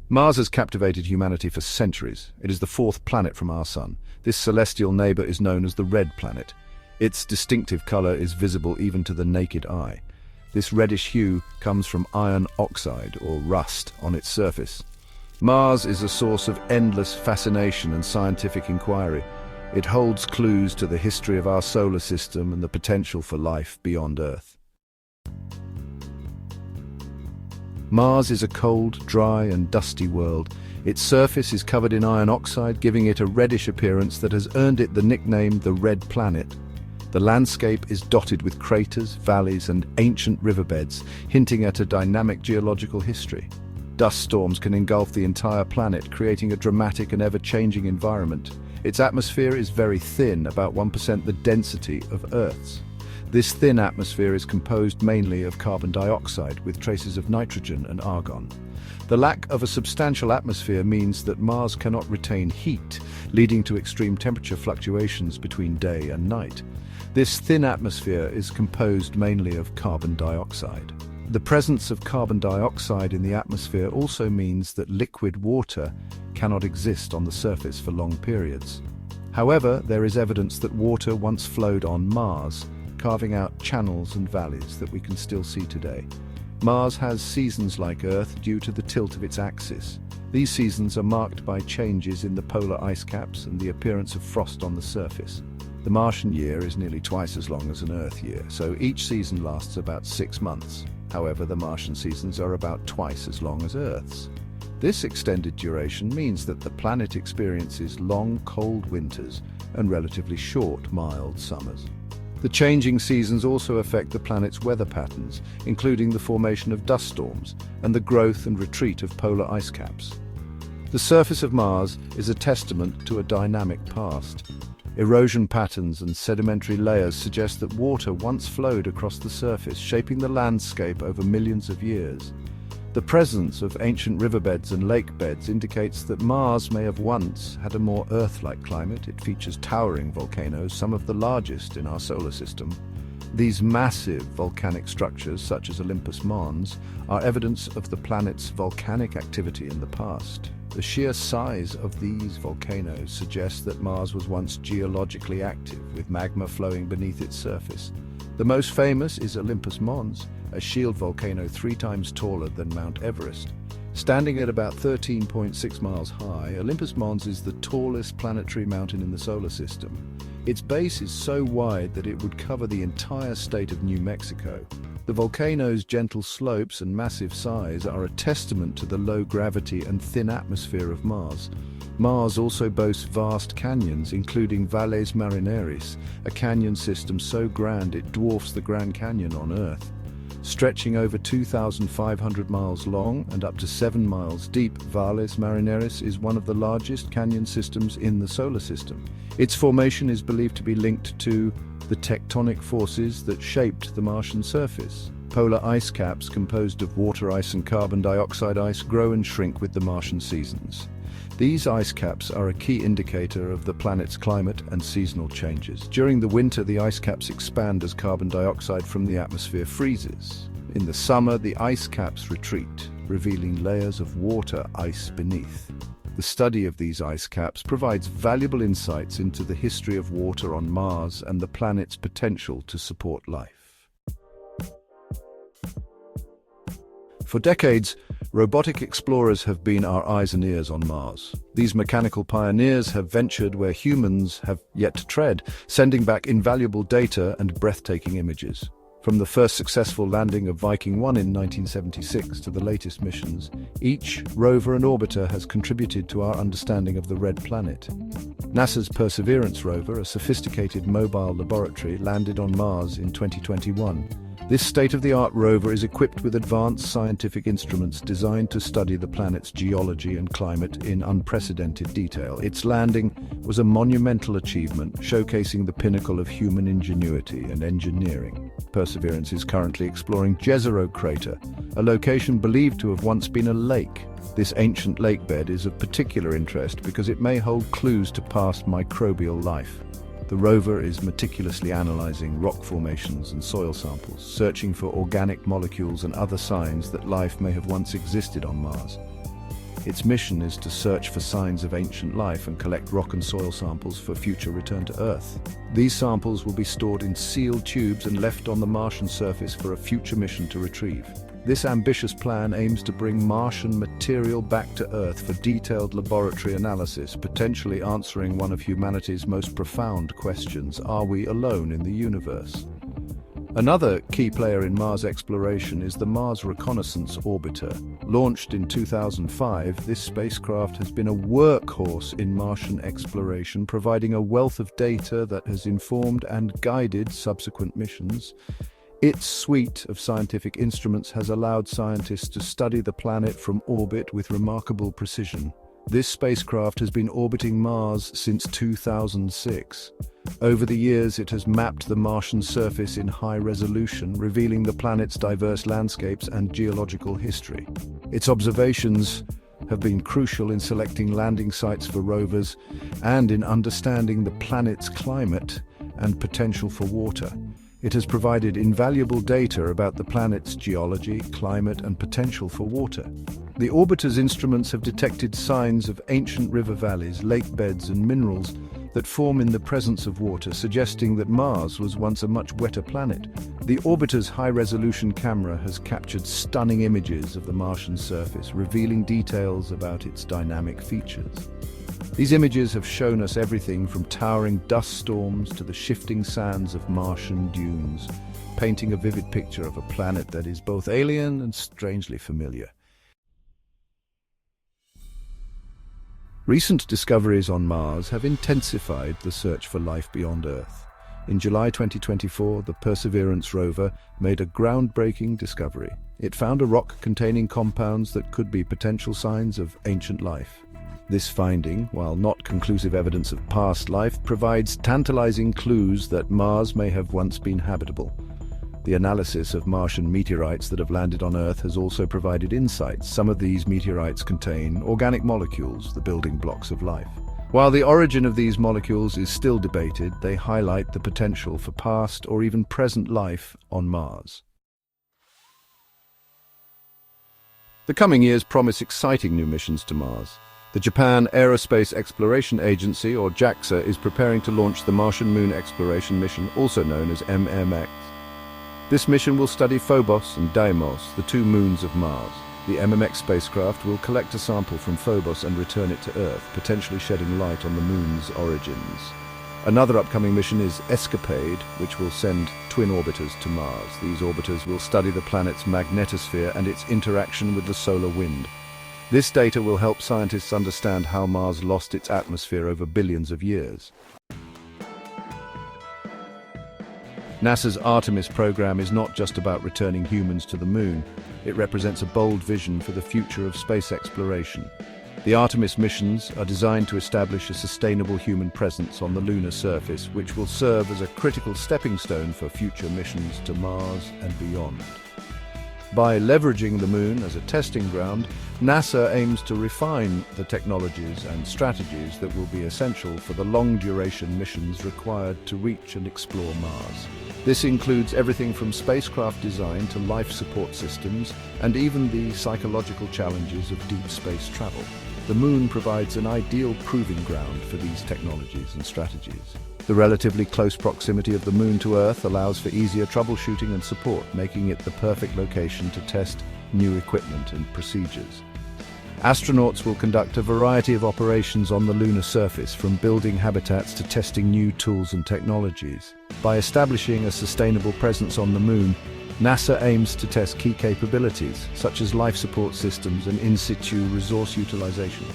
Mars has captivated humanity for centuries. It is the fourth planet from our Sun. This celestial neighbor is known as the Red Planet. Its distinctive color is visible even to the naked eye. This reddish hue comes from iron oxide, or rust, on its surface. Mars is a source of endless fascination and scientific inquiry. It holds clues to the history of our solar system and the potential for life beyond Earth. Mars is a cold, dry and dusty world. Its surface is covered in iron oxide, giving it a reddish appearance that has earned it the nickname the Red Planet. The landscape is dotted with craters, valleys and ancient riverbeds, hinting at a dynamic geological history. Dust storms can engulf the entire planet, creating a dramatic and ever-changing environment. Its atmosphere is very thin, about 1% the density of Earth's. This thin atmosphere is composed mainly of carbon dioxide, with traces of nitrogen and argon. The lack of a substantial atmosphere means that Mars cannot retain heat, leading to extreme temperature fluctuations between day and night. This thin atmosphere is composed mainly of carbon dioxide. The presence of carbon dioxide in the atmosphere also means that liquid water cannot exist on the surface for long periods. However, there is evidence that water once flowed on Mars, carving out channels and valleys that we can still see today. Mars has seasons like Earth due to the tilt of its axis. These seasons are marked by changes in the polar ice caps and the appearance of frost on the surface. The Martian year is nearly twice as long as an Earth year, so each season lasts about 6 months. However, the Martian seasons are about twice as long as Earth's. This extended duration means that the planet experiences long, cold winters and relatively short, mild summers. The changing seasons also affect the planet's weather patterns, including the formation of dust storms and the growth and retreat of polar ice caps. The surface of Mars is a testament to a dynamic past. Erosion patterns and sedimentary layers suggest that water once flowed across the surface, shaping the landscape over millions of years. The presence of ancient riverbeds and lake beds indicates that Mars may have once had a more Earth-like climate. It features towering volcanoes, some of the largest in our solar system. These massive volcanic structures, such as Olympus Mons, are evidence of the planet's volcanic activity in the past. The sheer size of these volcanoes suggests that Mars was once geologically active, with magma flowing beneath its surface. The most famous is Olympus Mons, a shield volcano 3 times taller than Mount Everest. Standing at about 13.6 miles high, Olympus Mons is the tallest planetary mountain in the solar system. Its base is so wide that it would cover the entire state of New Mexico. The volcano's gentle slopes and massive size are a testament to the low gravity and thin atmosphere of Mars. Mars also boasts vast canyons, including Valles Marineris, a canyon system so grand it dwarfs the Grand Canyon on Earth. Stretching over 2,500 miles long and up to 7 miles deep, Valles Marineris is one of the largest canyon systems in the solar system. Its formation is believed to be linked to the tectonic forces that shaped the Martian surface. Polar ice caps composed of water ice and carbon dioxide ice grow and shrink with the Martian seasons. These ice caps are a key indicator of the planet's climate and seasonal changes. During the winter, the ice caps expand as carbon dioxide from the atmosphere freezes. In the summer, the ice caps retreat, revealing layers of water ice beneath. The study of these ice caps provides valuable insights into the history of water on Mars and the planet's potential to support life. For decades, robotic explorers have been our eyes and ears on Mars. These mechanical pioneers have ventured where humans have yet to tread, sending back invaluable data and breathtaking images. From the first successful landing of Viking 1 in 1976 to the latest missions, each rover and orbiter has contributed to our understanding of the Red Planet. NASA's Perseverance rover, a sophisticated mobile laboratory, landed on Mars in 2021. This state-of-the-art rover is equipped with advanced scientific instruments designed to study the planet's geology and climate in unprecedented detail. Its landing was a monumental achievement, showcasing the pinnacle of human ingenuity and engineering. Perseverance is currently exploring Jezero Crater, a location believed to have once been a lake. This ancient lakebed is of particular interest because it may hold clues to past microbial life. The rover is meticulously analyzing rock formations and soil samples, searching for organic molecules and other signs that life may have once existed on Mars. Its mission is to search for signs of ancient life and collect rock and soil samples for future return to Earth. These samples will be stored in sealed tubes and left on the Martian surface for a future mission to retrieve. This ambitious plan aims to bring Martian material back to Earth for detailed laboratory analysis, potentially answering one of humanity's most profound questions: are we alone in the universe? Another key player in Mars exploration is the Mars Reconnaissance Orbiter. Launched in 2005, this spacecraft has been a workhorse in Martian exploration, providing a wealth of data that has informed and guided subsequent missions. Its suite of scientific instruments has allowed scientists to study the planet from orbit with remarkable precision. This spacecraft has been orbiting Mars since 2006. Over the years, it has mapped the Martian surface in high resolution, revealing the planet's diverse landscapes and geological history. Its observations have been crucial in selecting landing sites for rovers and in understanding the planet's climate and potential for water. It has provided invaluable data about the planet's geology, climate, and potential for water. The orbiter's instruments have detected signs of ancient river valleys, lake beds, and minerals that form in the presence of water, suggesting that Mars was once a much wetter planet. The orbiter's high-resolution camera has captured stunning images of the Martian surface, revealing details about its dynamic features. These images have shown us everything from towering dust storms to the shifting sands of Martian dunes, painting a vivid picture of a planet that is both alien and strangely familiar. Recent discoveries on Mars have intensified the search for life beyond Earth. In July 2024, the Perseverance rover made a groundbreaking discovery. It found a rock containing compounds that could be potential signs of ancient life. This finding, while not conclusive evidence of past life, provides tantalizing clues that Mars may have once been habitable. The analysis of Martian meteorites that have landed on Earth has also provided insights. Some of these meteorites contain organic molecules, the building blocks of life. While the origin of these molecules is still debated, they highlight the potential for past or even present life on Mars. The coming years promise exciting new missions to Mars. The Japan Aerospace Exploration Agency, or JAXA, is preparing to launch the Martian Moon Exploration Mission, also known as MMX. This mission will study Phobos and Deimos, the two moons of Mars. The MMX spacecraft will collect a sample from Phobos and return it to Earth, potentially shedding light on the moon's origins. Another upcoming mission is Escapade, which will send twin orbiters to Mars. These orbiters will study the planet's magnetosphere and its interaction with the solar wind. This data will help scientists understand how Mars lost its atmosphere over billions of years. NASA's Artemis program is not just about returning humans to the moon. It represents a bold vision for the future of space exploration. The Artemis missions are designed to establish a sustainable human presence on the lunar surface, which will serve as a critical stepping stone for future missions to Mars and beyond. By leveraging the moon as a testing ground, NASA aims to refine the technologies and strategies that will be essential for the long-duration missions required to reach and explore Mars. This includes everything from spacecraft design to life support systems, and even the psychological challenges of deep space travel. The moon provides an ideal proving ground for these technologies and strategies. The relatively close proximity of the moon to Earth allows for easier troubleshooting and support, making it the perfect location to test new equipment and procedures. Astronauts will conduct a variety of operations on the lunar surface, from building habitats to testing new tools and technologies. By establishing a sustainable presence on the moon, NASA aims to test key capabilities, such as life support systems and in-situ resource utilization.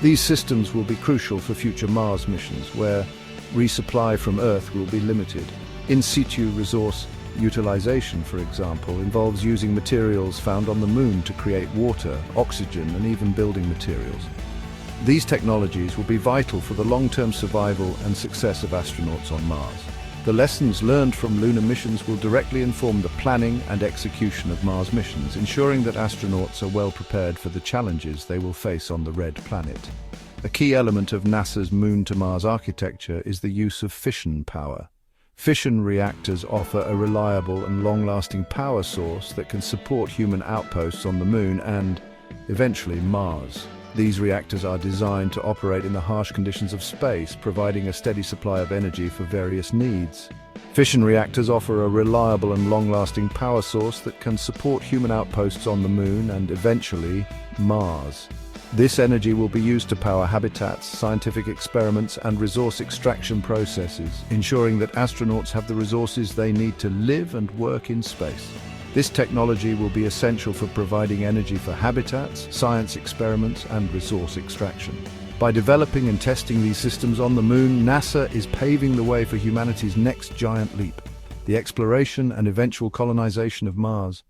These systems will be crucial for future Mars missions, where resupply from Earth will be limited. In-situ resource utilization, for example, involves using materials found on the moon to create water, oxygen, and even building materials. These technologies will be vital for the long-term survival and success of astronauts on Mars. The lessons learned from lunar missions will directly inform the planning and execution of Mars missions, ensuring that astronauts are well prepared for the challenges they will face on the Red Planet. A key element of NASA's Moon-to-Mars architecture is the use of fission power. Fission reactors offer a reliable and long-lasting power source that can support human outposts on the Moon and, eventually, Mars. These reactors are designed to operate in the harsh conditions of space, providing a steady supply of energy for various needs. Fission reactors offer a reliable and long-lasting power source that can support human outposts on the Moon and, eventually, Mars. This energy will be used to power habitats, scientific experiments, and resource extraction processes, ensuring that astronauts have the resources they need to live and work in space. This technology will be essential for providing energy for habitats, science experiments, and resource extraction. By developing and testing these systems on the Moon, NASA is paving the way for humanity's next giant leap: the exploration and eventual colonization of Mars.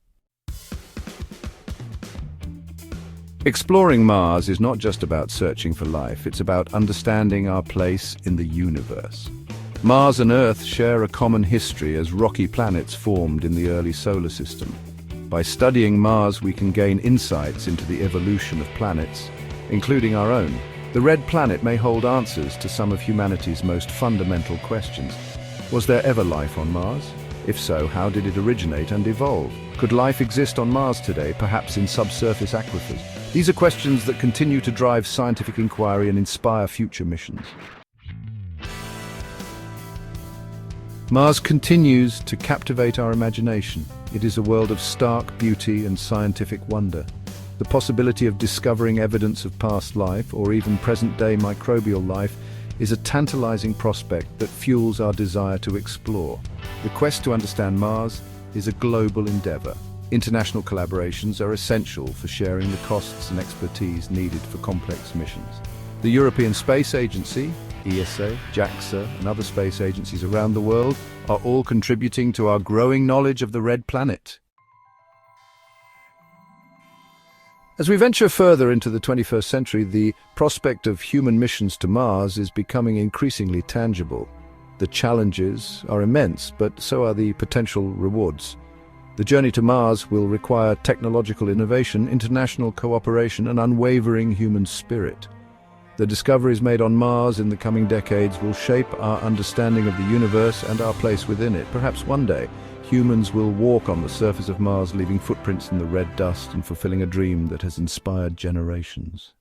Exploring Mars is not just about searching for life, it's about understanding our place in the universe. Mars and Earth share a common history as rocky planets formed in the early solar system. By studying Mars, we can gain insights into the evolution of planets, including our own. The Red Planet may hold answers to some of humanity's most fundamental questions. Was there ever life on Mars? If so, how did it originate and evolve? Could life exist on Mars today, perhaps in subsurface aquifers? These are questions that continue to drive scientific inquiry and inspire future missions. Mars continues to captivate our imagination. It is a world of stark beauty and scientific wonder. The possibility of discovering evidence of past life, or even present-day microbial life, is a tantalizing prospect that fuels our desire to explore. The quest to understand Mars is a global endeavor. International collaborations are essential for sharing the costs and expertise needed for complex missions. The European Space Agency, ESA, JAXA, and other space agencies around the world are all contributing to our growing knowledge of the Red Planet. As we venture further into the 21st century, the prospect of human missions to Mars is becoming increasingly tangible. The challenges are immense, but so are the potential rewards. The journey to Mars will require technological innovation, international cooperation, and unwavering human spirit. The discoveries made on Mars in the coming decades will shape our understanding of the universe and our place within it. Perhaps one day, humans will walk on the surface of Mars, leaving footprints in the red dust and fulfilling a dream that has inspired generations.